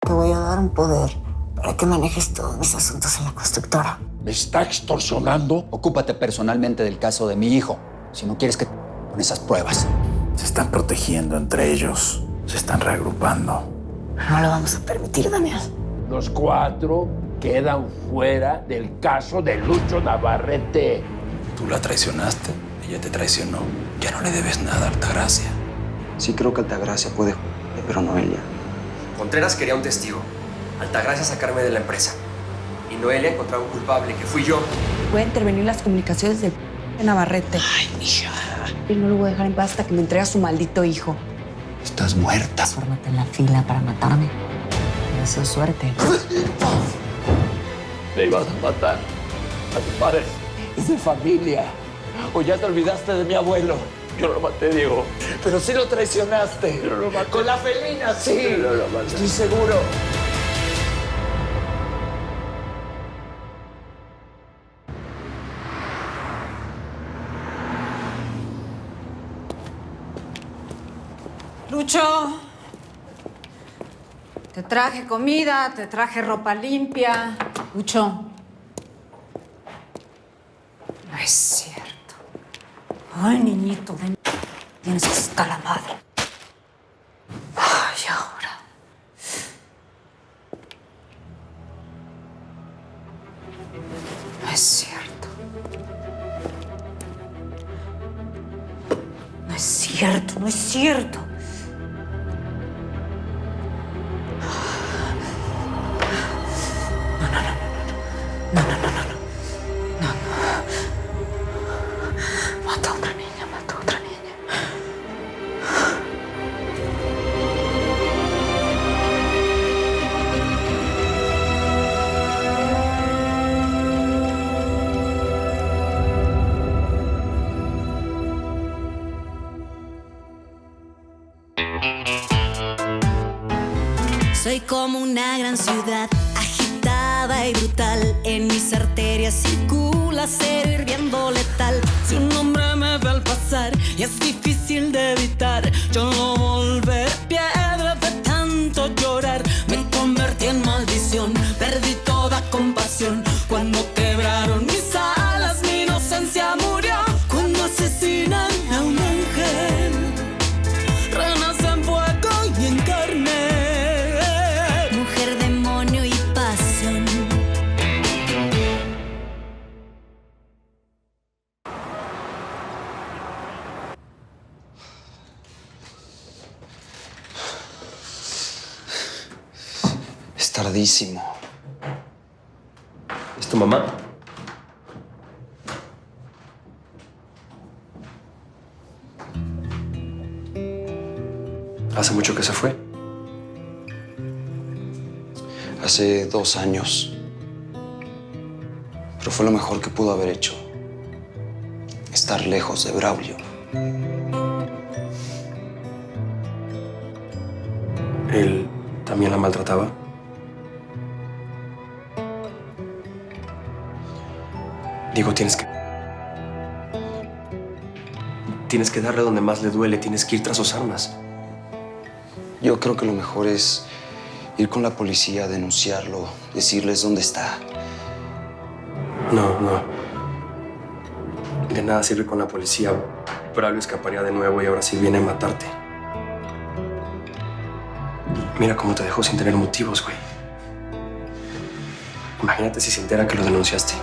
Te voy a dar un poder para que manejes todos mis asuntos en la constructora. ¿Me está extorsionando? Ocúpate personalmente del caso de mi hijo, si no quieres que con esas pruebas. Se están protegiendo entre ellos. Se están reagrupando. No lo vamos a permitir, Daniel. Los 4 quedan fuera del caso de Lucho Navarrete. Tú la traicionaste, ella te traicionó. Ya no le debes nada a Altagracia. Sí creo que Altagracia puede, pero Noelia. Contreras quería un testigo. Altagracia sacarme de la empresa. Y Noelia encontrar un culpable, que fui yo. Voy a intervenir las comunicaciones del Navarrete. Ay, mija. Y no lo voy a dejar en paz hasta que me entregue a su maldito hijo. Estás muerta. Fórmate en la fila para matarme. Me deseo suerte. Me ibas a matar a tu padre. Es de familia. O ya te olvidaste de mi abuelo. Yo no lo maté, Diego. Pero sí lo traicionaste. Yo no lo maté. Con la felina, sí. Yo no lo maté. Estoy seguro. Lucho, te traje comida, te traje ropa limpia. Lucho. No es cierto. Ay, niñito, ven. Tienes hasta la madre. Ay, ahora. No es cierto. No es cierto, no es cierto. Mata a otra niña, mata a otra niña. Soy como una gran ciudad, agitada y brutal. En mis arterias circula acero hirviendo letal. Si un hombre me ve al pasar y es difícil de evitar, yo no volveré piedra de tanto llorar. Me convertí en maldición, perdí toda compasión. Cuando quebraron mis alas, mi inocencia murió. Cuando asesinan a un ángel, renace en fuego y en carne. Mujer, demonio y pasión. Es tardísimo. ¿Es tu mamá? ¿Hace mucho que se fue? Hace 2 años. Pero fue lo mejor que pudo haber hecho. Estar lejos de Braulio. ¿Él también la maltrataba? Digo, tienes que darle donde más le duele, tienes que ir tras sus armas. Yo creo que lo mejor es ir con la policía, denunciarlo, decirles dónde está. No. De nada sirve con la policía. Braulio escaparía de nuevo y ahora sí viene a matarte. Mira cómo te dejó sin tener motivos, güey. Imagínate si se entera que lo denunciaste.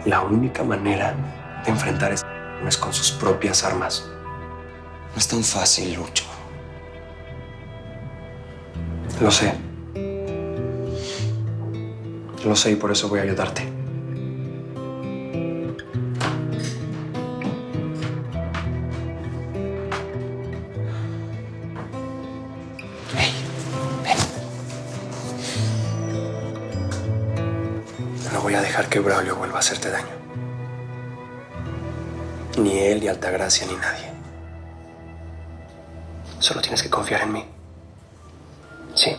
La única manera de enfrentar esto es con sus propias armas. No es tan fácil, Lucho. Lo sé. Lo sé y por eso voy a ayudarte. Hey, ven. No voy a dejar que Braulio vuelva a hacerte daño. Ni él, ni Altagracia, ni nadie. Solo tienes que confiar en mí. Sí.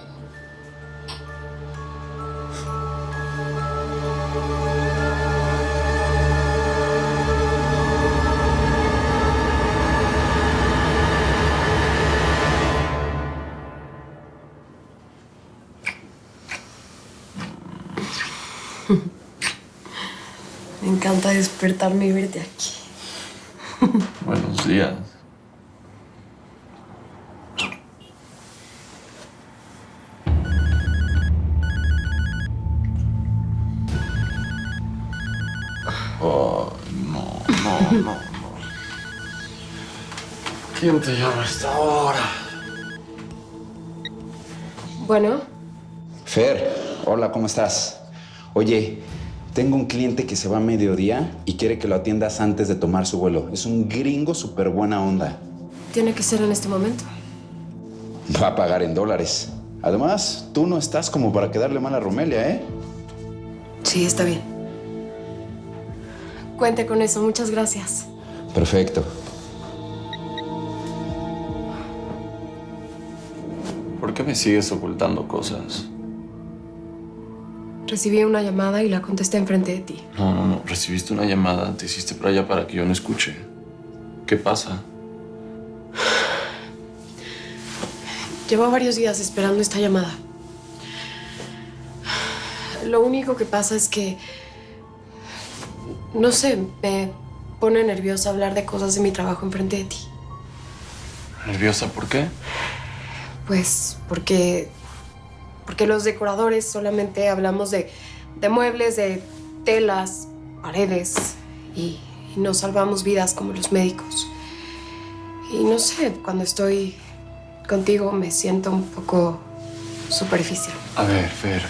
encanta despertarme y verte aquí. Buenos días. Oh, no. ¿Quién te llama a esta hora? Bueno, Fer, hola, ¿cómo estás? Oye, tengo un cliente que se va a mediodía y quiere que lo atiendas antes de tomar su vuelo. Es un gringo súper buena onda. tiene que ser en este momento. Va a pagar en dólares. Además, tú no estás como para quedarle mal a Romelia, ¿eh? Sí, está bien. Cuente con eso, muchas gracias. Perfecto. ¿Por qué me sigues ocultando cosas? Recibí una llamada y la contesté enfrente de ti. No. Recibiste una llamada, te hiciste para allá para que yo no escuche. ¿Qué pasa? Llevo varios días esperando esta llamada. Lo único que pasa es que... no sé, me pone nerviosa hablar de cosas de mi trabajo enfrente de ti. ¿Nerviosa por qué? Pues porque los decoradores solamente hablamos de muebles, de telas, paredes y no salvamos vidas como los médicos. Y no sé, cuando estoy contigo me siento un poco superficial. A ver, Fer.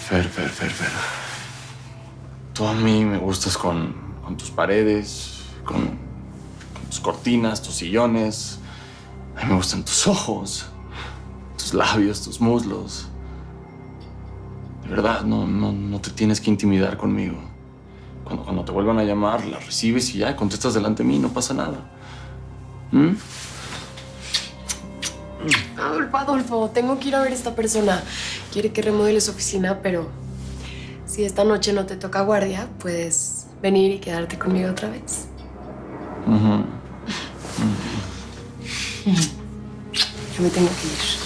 Tú a mí me gustas con tus paredes, con tus cortinas, tus sillones. A mí me gustan tus ojos, tus labios, tus muslos. De verdad, no te tienes que intimidar conmigo. Cuando te vuelvan a llamar, la recibes y ya, contestas delante de mí, no pasa nada. Adolfo, tengo que ir a ver a esta persona. Quiere que remodele su oficina, pero si esta noche no te toca guardia, puedes venir y quedarte conmigo otra vez. Yo me tengo que ir.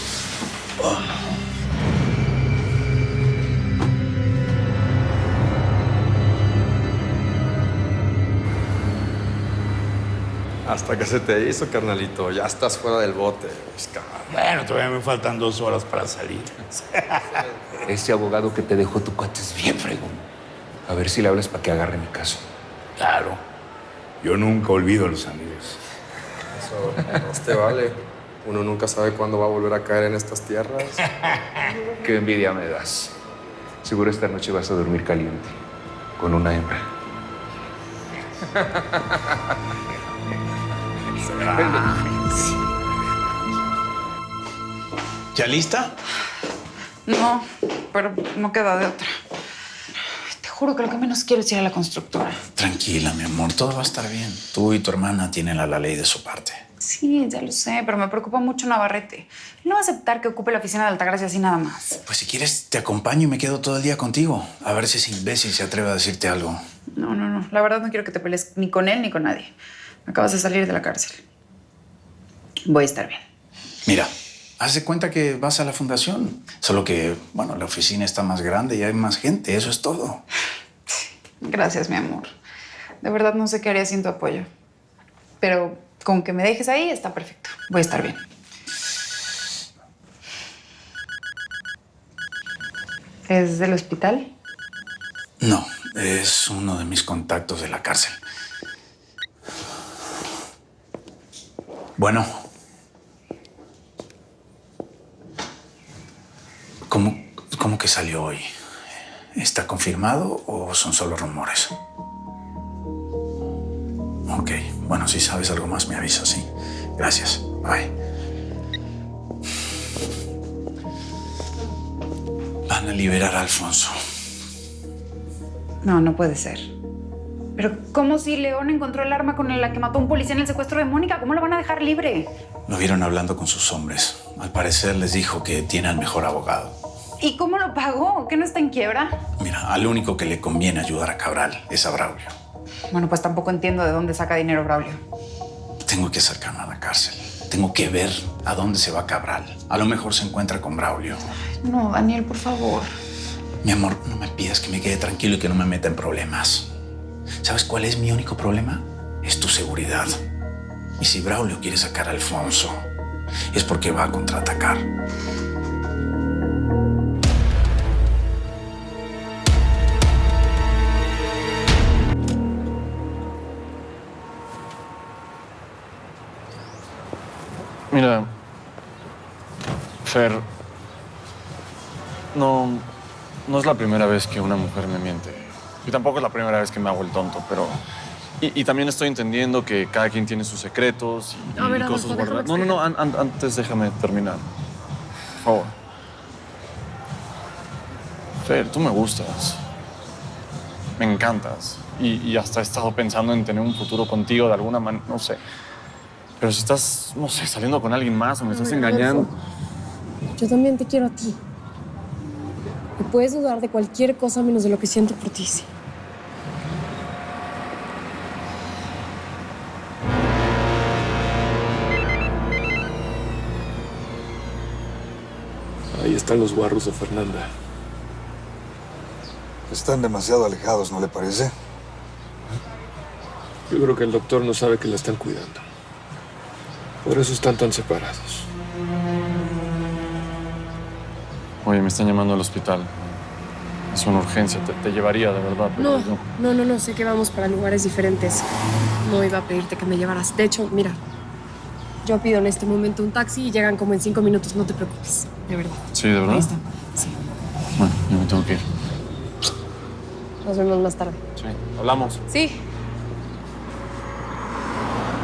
Hasta que se te hizo, carnalito. Ya estás fuera del bote. Bueno, todavía me faltan 2 horas para salir. Ese abogado que te dejó tu cuate es bien fregón. A ver si le hablas para que agarre mi caso. Claro. Yo nunca olvido a los amigos. Eso no te vale. Uno nunca sabe cuándo va a volver a caer en estas tierras. Qué envidia me das. Seguro esta noche vas a dormir caliente. Con una hembra. ¿Ya lista? No, pero no queda de otra. Te juro que lo que menos quiero es ir a la constructora. Tranquila, mi amor, todo va a estar bien. Tú y tu hermana tienen a la ley de su parte. Sí, ya lo sé, pero me preocupa mucho Navarrete. Él no va a aceptar que ocupe la oficina de Altagracia así nada más. Pues si quieres, te acompaño y me quedo todo el día contigo. A ver si ese imbécil se atreve a decirte algo. No. La verdad no quiero que te pelees ni con él ni con nadie. Acabas de salir de la cárcel. Voy a estar bien. Mira, haz de cuenta que vas a la fundación. Solo que, bueno, la oficina está más grande y hay más gente. Eso es todo. Gracias, mi amor. De verdad no sé qué haría sin tu apoyo. Pero con que me dejes ahí está perfecto. Voy a estar bien. ¿Es del hospital? No, es uno de mis contactos de la cárcel. Bueno. ¿Cómo que salió hoy? ¿Está confirmado o son solo rumores? Ok, bueno, si sabes algo más me avisas, ¿sí? Gracias, bye. Van a liberar a Alfonso. No puede ser. Pero ¿cómo si León encontró el arma con la que mató a un policía en el secuestro de Mónica? ¿Cómo lo van a dejar libre? Lo vieron hablando con sus hombres. Al parecer les dijo que tiene al mejor abogado. ¿Y cómo lo pagó? ¿Que no está en quiebra? Mira, al único que le conviene ayudar a Cabral es a Braulio. Bueno, pues tampoco entiendo de dónde saca dinero Braulio. Tengo que acercarme a la cárcel. Tengo que ver a dónde se va Cabral. A lo mejor se encuentra con Braulio. No, Daniel, por favor. Mi amor, no me pidas que me quede tranquilo y que no me meta en problemas. ¿Sabes cuál es mi único problema? Es tu seguridad. Y si Braulio quiere sacar a Alfonso, es porque va a contraatacar. Mira, Fer, no es la primera vez que una mujer me miente. Y tampoco es la primera vez que me hago el tonto, pero... Y también estoy entendiendo que cada quien tiene sus secretos y cosas guardadas. No, antes déjame terminar. Por favor. Fer, tú me gustas. Me encantas. Y hasta he estado pensando en tener un futuro contigo de alguna manera, no sé. Pero si estás, no sé, saliendo con alguien más o me estás engañando... Yo también te quiero a ti. Y puedes dudar de cualquier cosa menos de lo que siento por ti, sí. Ahí están los guarros de Fernanda. Están demasiado alejados, ¿no le parece? Yo creo que el doctor no sabe que la están cuidando. Por eso están tan separados. Oye, me están llamando al hospital. Es una urgencia, te llevaría, de verdad. Pero No, sé que vamos para lugares diferentes. No iba a pedirte que me llevaras. De hecho, mira, yo pido en este momento un taxi y llegan como en 5 minutos, no te preocupes, de verdad. Sí, ¿de verdad? Ahí está, sí. Bueno, yo me tengo que ir. Nos vemos más tarde. Sí, hablamos. Sí.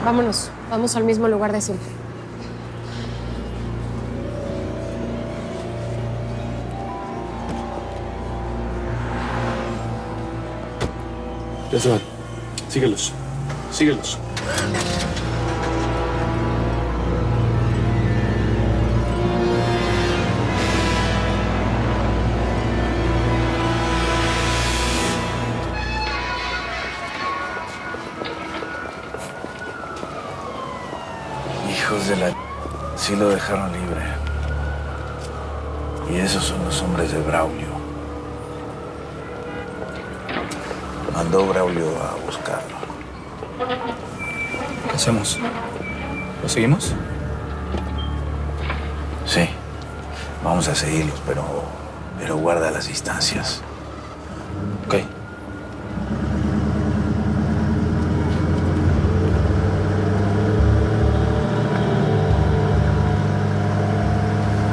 Vámonos, vamos al mismo lugar de siempre. Ya se van. Síguelos. Síguelos. Hijos de la... Sí lo dejaron libre. Y esos son los hombres de Braulio. Mandó Braulio a buscarlo. ¿Qué hacemos? ¿Lo seguimos? Sí. Vamos a seguirlos, pero guarda las distancias. Ok.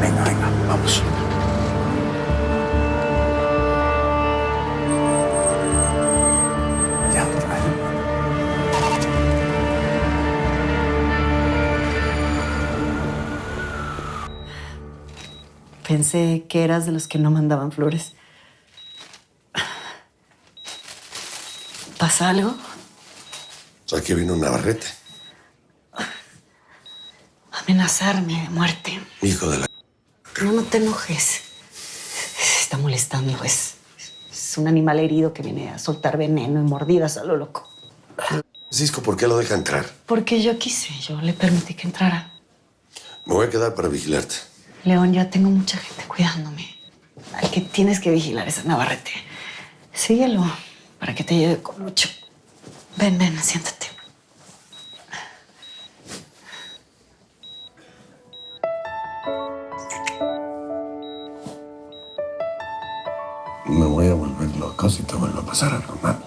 Venga, vamos. Ya, Pensé que eras de los que no mandaban flores. ¿Pasa algo? Aquí vino un Navarrete. Amenazarme de muerte. Hijo de la... No te enojes. Se está molestando. Es un animal herido que viene a soltar veneno y mordidas a lo loco. Cisco, ¿por qué lo deja entrar? Porque yo quise. Yo le permití que entrara. Me voy a quedar para vigilarte. León, ya tengo mucha gente cuidándome. Al que tienes que vigilar es a Navarrete. Síguelo para que te lleve con mucho. Ven, siéntate. Me voy a volver loco si te vuelve a pasar algo malo.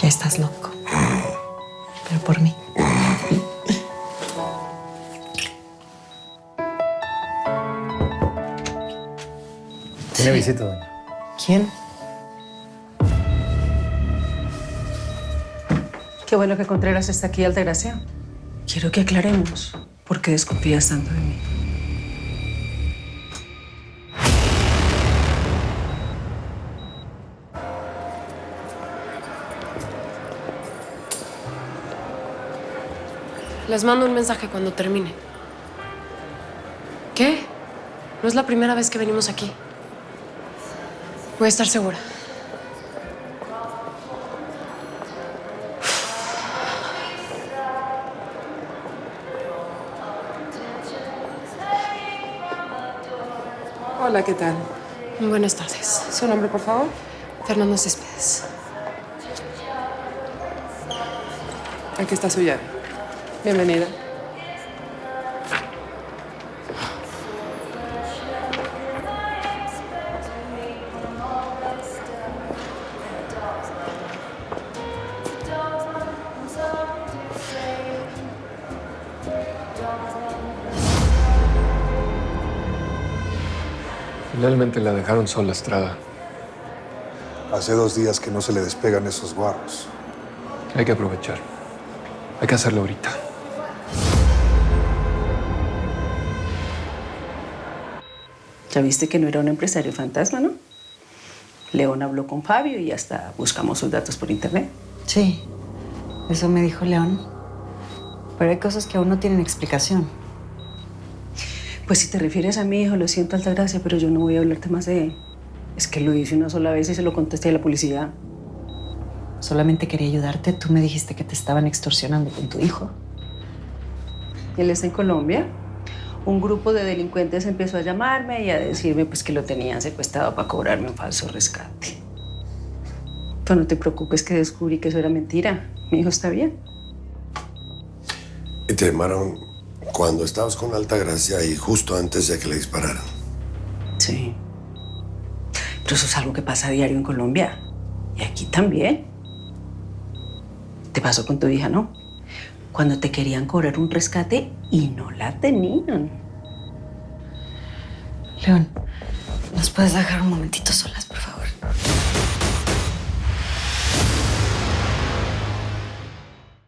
Ya estás loco. Pero por mí. Tiene visita, doña. ¿Quién? Qué bueno que Contreras está aquí, Altagracia. Quiero que aclaremos por qué desconfías tanto de mí. Les mando un mensaje cuando termine. ¿Qué? No es la primera vez que venimos aquí. Voy a estar segura. Hola, ¿qué tal? Buenas tardes. ¿Su nombre, por favor? Fernanda Céspedes. Aquí está su llave. Bienvenida. Finalmente la dejaron sola, Estrada. Hace 2 días que no se le despegan esos guarros. Hay que aprovechar. Hay que hacerlo ahorita. Ya viste que no era un empresario fantasma, ¿no? León habló con Fabio y hasta buscamos sus datos por internet. Sí, eso me dijo León. Pero hay cosas que aún no tienen explicación. Pues si te refieres a mi hijo, lo siento, Altagracia, pero yo no voy a hablarte más de él. Es que lo hice una sola vez y se lo contesté a la policía. Solamente quería ayudarte. Tú me dijiste que te estaban extorsionando con tu hijo. Él está en Colombia. Un grupo de delincuentes empezó a llamarme y a decirme pues, que lo tenían secuestrado para cobrarme un falso rescate. Pero no te preocupes que descubrí que eso era mentira. Mi hijo está bien. Y te llamaron cuando estabas con Altagracia y justo antes de que le dispararan. Sí. Pero eso es algo que pasa a diario en Colombia. Y aquí también. Te pasó con tu hija, ¿no? Cuando te querían cobrar un rescate y no la tenían. León, ¿nos puedes dejar un momentito solas, por favor?